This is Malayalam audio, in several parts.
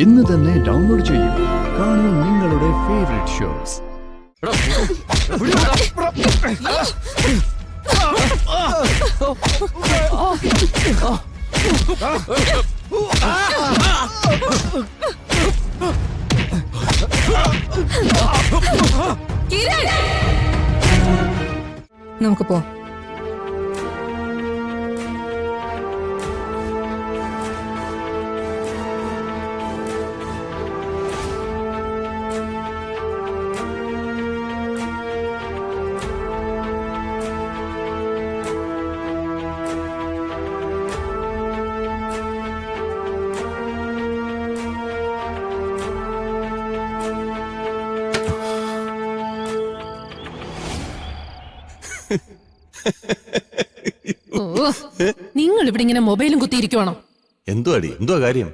ഇന്ന് തന്നെ ഡൗൺലോഡ് ചെയ്യൂ. കാണൂ നിങ്ങളുടെ ഫേവറേറ്റ് ഷോസ്. നമുക്ക് പോ. നിങ്ങൾ ഇവിടെ ഇങ്ങനെ മൊബൈലും കുത്തിയിരിക്കുവാണോ? എന്തുവാ കാര്യം?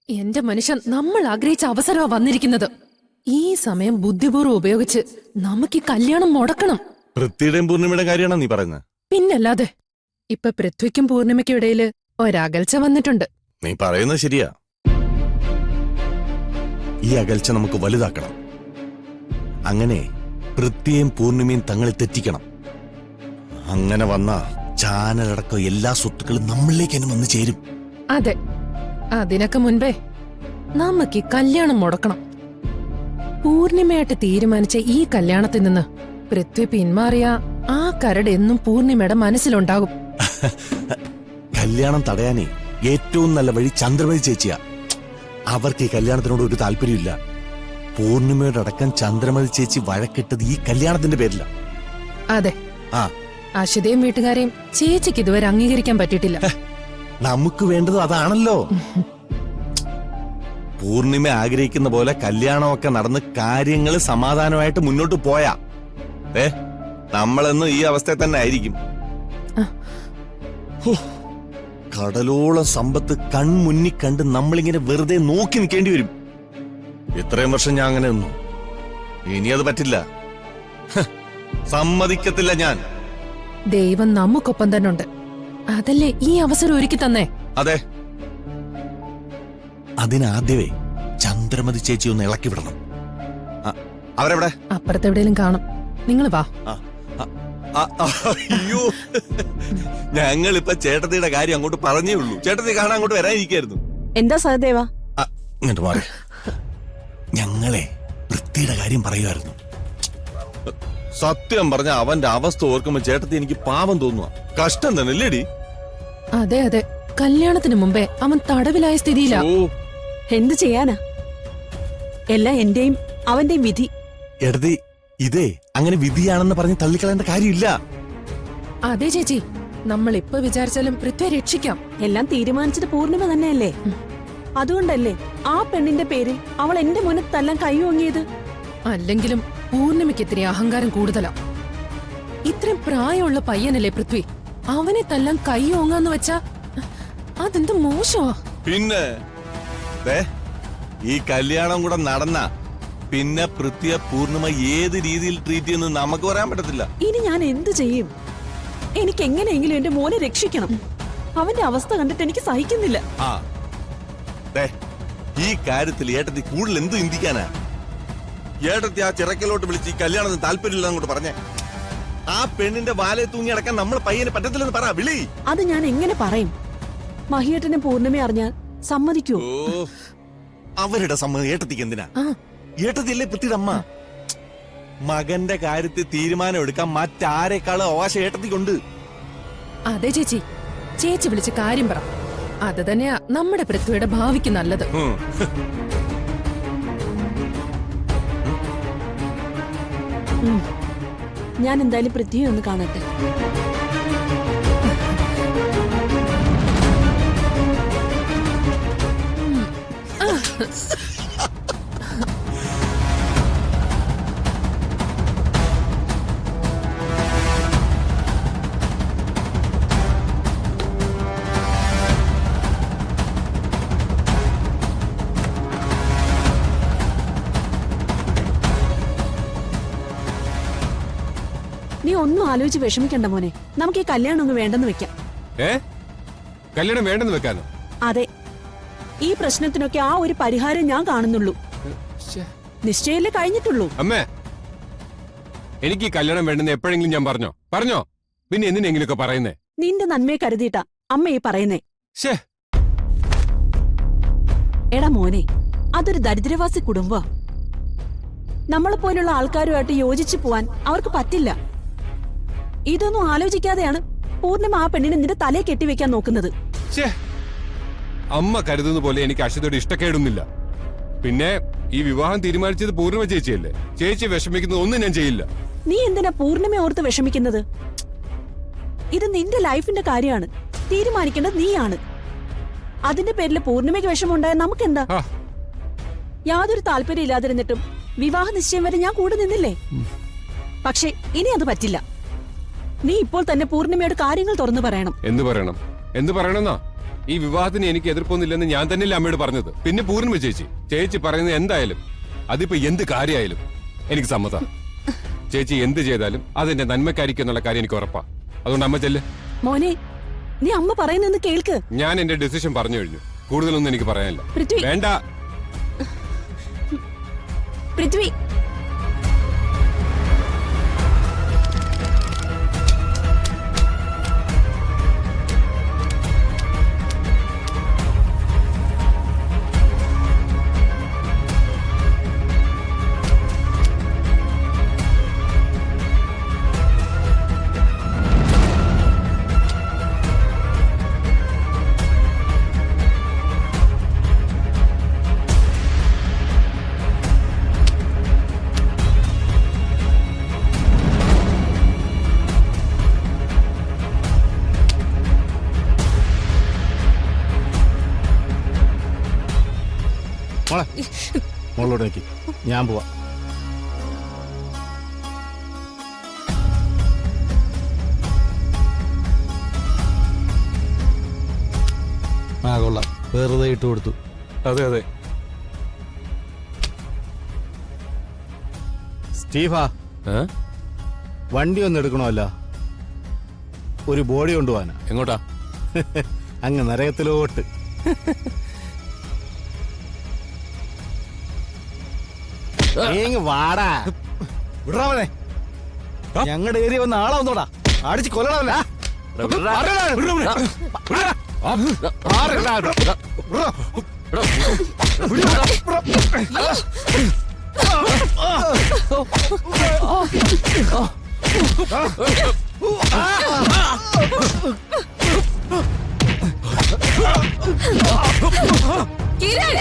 എന്റെ മനുഷ്യൻ, നമ്മൾ ആഗ്രഹിച്ച അവസരമാ വന്നിരിക്കുന്നത്. ഈ സമയം ബുദ്ധിപൂർവ്വം ഉപയോഗിച്ച് നമുക്ക് ഈ കല്യാണം മുടക്കണം. പൃഥ്വിയുടെയും പൂർണിമയുടെ കാര്യമാണോ നീ പറയുന്നത്? പിന്നല്ലാതെ. ഇപ്പൊ പൃഥ്വിക്കും പൂർണിമയ്ക്കും ഇടയില് ഒരകൽച്ച വന്നിട്ടുണ്ട്. നീ പറയുന്നത് ശരിയാ. ഈ അകൽച്ച നമുക്ക് വലുതാക്കണം. അങ്ങനെ പൃഥ്വിയും പൂർണിമയും തങ്ങളിൽ തെറ്റിക്കണം. അങ്ങനെ വന്ന ചാനലടക്കം എല്ലാ സ്വത്തുക്കളും നമ്മളിലേക്ക് തന്നെ വന്നു ചേരും. അതെ, അതിനൊക്കെ മുൻപേ നമുക്ക് ഈ കല്യാണം മുടക്കണം. പൂർണിമയായിട്ട് തീരുമാനിച്ച ഈ കല്യാണത്തിൽ നിന്ന് പൃഥ്വി പിന്മാറിയ ആ കരട് എന്നും പൂർണിമയുടെ മനസ്സിലുണ്ടാകും. കല്യാണം തടയാനേ ഏറ്റവും നല്ല വഴി ചന്ദ്രമതി ചേച്ചിയാ. അവർക്ക് ഈ കല്യാണത്തിനോട് ഒരു താല്പര്യമില്ല. പൂർണിമയുടെ അടക്കം ചന്ദ്രമതി ചേച്ചി വഴക്കിട്ടത് ഈ കല്യാണത്തിന്റെ പേരില. അതെ, അശ്വതയും വീട്ടുകാരെയും ചേച്ചിക്ക് ഇതുവരെ അംഗീകരിക്കാൻ പറ്റിയിട്ടില്ല. നമുക്ക് വേണ്ടത് അതാണല്ലോ. പൂർണിമ ആഗ്രഹിക്കുന്ന പോലെ കല്യാണമൊക്കെ നടന്ന് കാര്യങ്ങൾ സമാധാനമായിട്ട് മുന്നോട്ട് പോയാ നമ്മളെന്നും ഈ അവസ്ഥയിൽ തന്നെ ആയിരിക്കും. കടലോളം സമ്പത്ത് കൺമുന്നിൽ കണ്ട് നമ്മളിങ്ങനെ വെറുതെ നോക്കി നിൽക്കേണ്ടി വരും. ഇത്രയും വർഷം ഞാൻ അങ്ങനെ നിന്നു. ഇനി അത് പറ്റില്ല. സമ്മതിക്കത്തില്ല ഞാൻ. ദൈവം നമുക്കൊപ്പം തന്നെ ഉണ്ട്. അതല്ലേ ഈ അവസരം ഒരുക്കി തന്നേ. അതെ, അതിനാദ്യമേ ചന്ദ്രമതി ചേച്ചി ഒന്ന് ഇളക്കി വിടണം. അവരെവിടെ? അപ്പുറത്തെവിടെയും കാണും. നിങ്ങൾ വാ. അയ്യോ, ഞങ്ങളിപ്പൊ ചേട്ടത്തിയുടെ കാര്യം അങ്ങോട്ട് പറഞ്ഞേ ഉള്ളൂ. ചേട്ടത്തി കാണാൻ അങ്ങോട്ട് വരാനിരിക്കായിരുന്നു. എന്താ സഹദേവ? ഇങ്ങോട്ട് മാറി. ഞങ്ങളെ പൃഥ്വിയുടെ കാര്യം പറയുമായിരുന്നു. സത്യം പറഞ്ഞ അവന്റെ അവസ്ഥ ഓർക്കുമ്പോ ചേട്ടത്തി എനിക്ക് പാവം തോന്നുക. കഷ്ടം തന്നെ അല്ലേടി? അതെ അതെ, കല്യാണത്തിന് മുമ്പേ അവൻ തടവിലായ സ്ഥിതിയിലാ. എന്ത് ചെയ്യാനാ? എല്ലാം എന്റെയും അവന്റെയും വിധി. എടതി, ഇതേ അങ്ങനെ വിധിയാണെന്ന് പറഞ്ഞ് തള്ളിക്കളയേണ്ട കാര്യമില്ല. അതെ ചേച്ചി, നമ്മൾ ഇപ്പൊ വിചാരിച്ചാലും പൃഥ്വിയെ രക്ഷിക്കാം. എല്ലാം തീരുമാനിച്ചത് പൂർണിമ തന്നെയല്ലേ? അതുകൊണ്ടല്ലേ ആ പെണ്ണിന്റെ പേരിൽ അവൾ എന്റെ മുന്നിൽ തല്ലാൻ കൈയോങ്ങിയത്. അല്ലെങ്കിലും പൂർണിമയ്ക്ക് ഇത്തിരി അഹങ്കാരം കൂടുതലാ. ഇത്രയും പ്രായമുള്ള പയ്യനല്ലേ പൃഥ്വി, അവനെ തല്ലാൻ കൈയോങ്ങാന്ന് വെച്ചാ അതെന്ത് മോശമാ. പിന്നെ ഈ കല്യാണം കൂടെ നടന്ന പിന്നെ പൃഥ്വിയെ പൂർണിമ ഏത് രീതിയിൽ ട്രീറ്റ് ചെയ്യുന്നത് നമുക്ക് പറയാൻ പറ്റത്തില്ല. ഇനി ഞാൻ എന്ത് ചെയ്യും? എനിക്ക് എങ്ങനെയെങ്കിലും എന്റെ മോനെ രക്ഷിക്കണം. അവന്റെ അവസ്ഥ കണ്ടിട്ട് എനിക്ക് സഹിക്കുന്നില്ല. ഈ കാര്യത്തിൽ ഏട്ടത്തി കൂടുതൽ എന്ത് ചിന്തിക്കാനാ? ഏട്ടത്തി ആ ചിറക്കലോട്ട് വിളിച്ച് ഈ കല്യാണത്തിന് താല്പര്യമില്ല അങ്ങോട്ട് പറഞ്ഞേ. ആ പെണ്ണിന്റെ വാലയെ തൂങ്ങി അടക്കാൻ നമ്മൾ പയ്യന് പറ്റത്തില്ലെന്ന് പറ. വിളി. അത് ഞാൻ എങ്ങനെ പറയും? മഹിയേട്ടനെ പൂർണിമ അറിഞ്ഞാൽ സമ്മതിക്കൂ? അവരുടെ സമ്മതം ഏട്ടത്തിക്ക് എന്തിനാ? ഏട്ടത്തിയല്ലേ പൃഥ്വിയുടെ അമ്മ. മകന്റെ കാര്യത്തിൽ തീരുമാനം എടുക്കാൻ മറ്റാരെക്കാളും അവകാശം ഏട്ടത്തിക്കുണ്ട്. അതെ ചേച്ചി, ചേച്ചി വിളിച്ച് കാര്യം പറ. അത് തന്നെയാ നമ്മുടെ പൃഥ്വിയുടെ ഭാവിക്ക് നല്ലത്. ഞാൻ എന്തായാലും പൃഥ്വിയെ ഒന്ന് കാണട്ടെ. നീ ഒന്നും ആലോചിച്ച് വിഷമിക്കണ്ട മോനെ. നമുക്ക് ഈ കല്യാണം ഒന്നും വേണ്ടെന്ന് വെക്കാം. കല്യാണം വേണ്ടെന്ന് വെക്കാനോ? അതെ, ഈ പ്രശ്നത്തിനൊക്കെ ആ ഒരു പരിഹാരം ഞാൻ കാണുന്നുള്ളൂ. നിശ്ചയല്ലേ കഴിഞ്ഞിട്ടുള്ളൂ. അമ്മേ, എനിക്ക് ഈ കല്യാണം വേണ്ടെന്ന് എപ്പോഴെങ്കിലും ഞാൻ പറഞ്ഞോ? പിന്നെ എന്തിനെങ്കിലുമൊക്കെ പറയുന്നേ? നിന്റെ നന്മയെ കരുതിയിട്ടാ അമ്മ ഈ പറയുന്നേ. ശേ, എടാ മോനെ, അതൊരു ദരിദ്രവാസി കുടുംബ. നമ്മളെ പോലുള്ള ആൾക്കാരുമായിട്ട് യോജിച്ചു പോവാൻ അവർക്ക് പറ്റില്ല. ഇതൊന്നും ആലോചിക്കാതെയാണ് പൂർണിമ ആ പെണ്ണിനെ നിന്റെ തലയെ കെട്ടിവെക്കാൻ നോക്കുന്നത്. ശേ, അമ്മ കരുതുന്ന പോലെ എനിക്ക് അശ്വതിയോട് ഇഷ്ടക്കേടൊന്നുമില്ല. പിന്നെ ഈ വിവാഹം തീരുമാനിച്ചത് പൂർണിമ ചേച്ചിയല്ലേ. ചേച്ചി വിഷമിക്കുന്നത് ഒന്നും ഞാൻ ചെയ്യില്ല. നീ എന്തിനാ പൂർണിമ ഓർത്ത് വിഷമിക്കുന്നത്? ഇത് നിന്റെ ലൈഫിന്റെ കാര്യമാണ്. തീരുമാനിക്കേണ്ടത് നീയാണ്. അതിന്റെ പേരിൽ പൂർണിമയ്ക്ക് വിഷമമുണ്ടായ നമുക്കെന്താ? ആ, യാതൊരു താല്പര്യം ഇല്ലാതിരുന്നിട്ടും വിവാഹ നിശ്ചയം വരെ ഞാൻ കൂടെ നിന്നില്ലേ. പക്ഷേ ഇനി അത് പറ്റില്ല. നീ ഇപ്പോൾ തന്നെ പൂർണിമയോട് കാര്യങ്ങൾ തുറന്നു പറയണം. എന്ത് പറയണമെന്നാ? ഈ വിവാഹത്തിന് എനിക്ക് എതിർപ്പൊന്നുമില്ലെന്ന് ഞാൻ തന്നെയല്ലേ അമ്മയോട് പറഞ്ഞത്. പിന്നെ പൂർണിമ ചേച്ചി പറയുന്നത് എന്തായാലും, അതിപ്പോ എന്ത് കാര്യമായാലും എനിക്ക് സമ്മതം. ചേച്ചി എന്ത് ചെയ്താലും അതെന്റെ നന്മക്കാരിക്കും എന്നുള്ള കാര്യം എനിക്ക് ഉറപ്പാ. അതുകൊണ്ട് അമ്മ ചെല്ല്. മോനെ, നീ അമ്മ പറയുന്നെന്ന് കേൾക്ക്. ഞാൻ എന്റെ ഡിസിഷൻ പറഞ്ഞു കഴിഞ്ഞു. കൂടുതലൊന്നും എനിക്ക് പറയാനില്ല. പൃഥ്വി. വേണ്ട. പൃഥ്വി, മോളെ മോളോട് നോക്കി, ഞാൻ പോവാ. ആ കൊള്ളാം, വെറുതെ ഇട്ട് കൊടുത്തു. അതെ. സ്റ്റീഫാ, വണ്ടി ഒന്ന് എടുക്കണമല്ല, ഒരു ബോഡി കൊണ്ടുപോവാനാ. എങ്ങോട്ടാ? അങ്ങ് നരകത്തിലോട്ട്. വാടാ, വിടാവനെ. ഞങ്ങളുടെ ഏരിയ വന്ന ആളാ വന്നോടാ, അടിച്ച് കൊല്ലണവനാ. കിരൺ